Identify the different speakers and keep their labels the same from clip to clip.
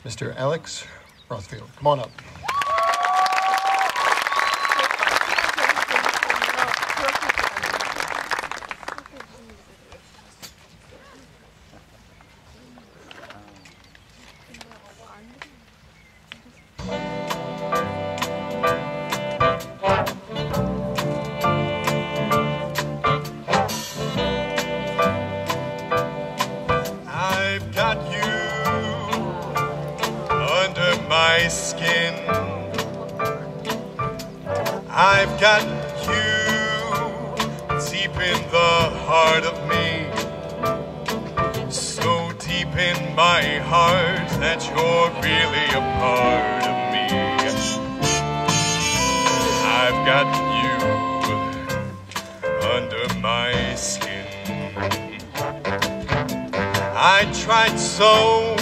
Speaker 1: Mr. Alex Rothfield. Come on up.
Speaker 2: My skin, I've got you deep in the heart of me, so deep in my heart that you're really a part of me. I've got you under my skin. I tried so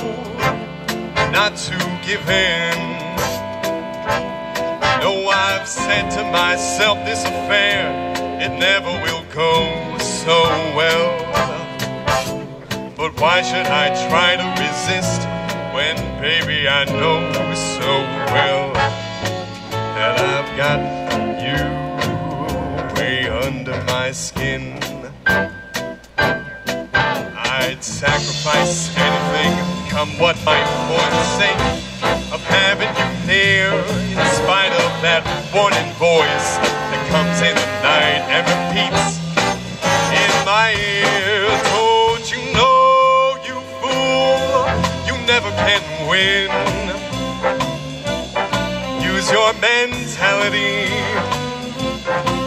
Speaker 2: not to give in. No, I've said to myself, this affair, it never will go so well. But why should I try to resist when, baby, I know so well that I've got you way under my skin. I'd sacrifice anything, come what might, for the sake of having you near, in spite of that warning voice that comes in the night and repeats in my ear. Don't you know, you fool, you never can win. Use your mentality,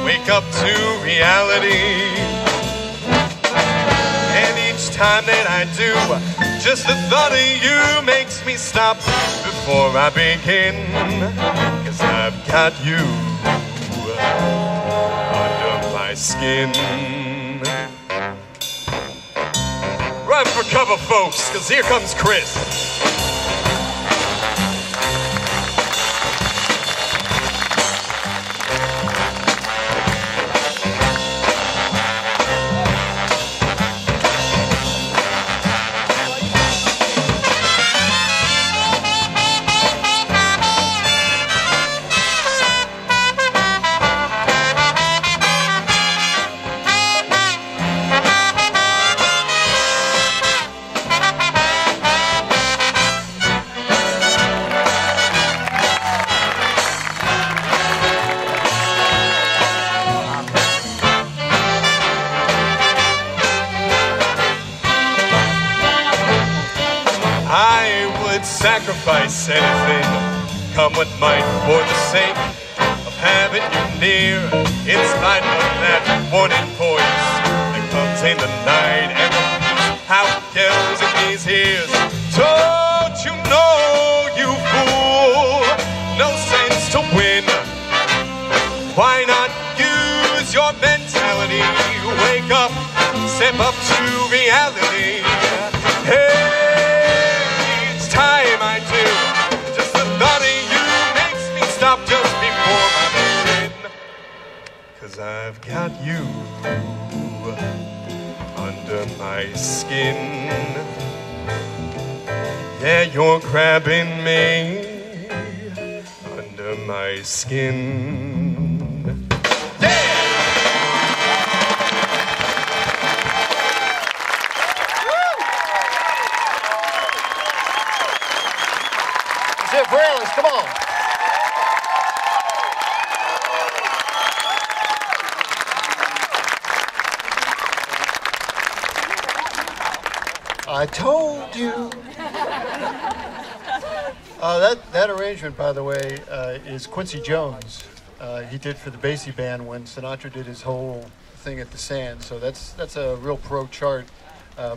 Speaker 2: wake up to reality. And each time that I do, just the thought of you makes me stop before I begin. 'Cause I've got you under my skin. Run for cover, folks, 'cause here comes Chris. I would sacrifice anything, come what might, for the sake of having you near, in spite of that warning voice that comes in the night and how it yells in these ears. Don't you know, you fool, no sense to win. Why not use your mentality? Wake up, step up to reality. Hey, time I do, just the thought of you makes me stop just before I begin. 'Cause I've got you under my skin. Yeah, you're grabbing me under my skin.
Speaker 1: Zip Rails, come on. I told you. That arrangement, by the way, is Quincy Jones. He did for the Basie Band when Sinatra did his whole thing at the Sand. So that's a real pro chart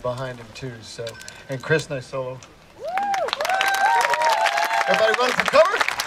Speaker 1: behind him too. So, and Chris, nice solo. Everybody running for cover?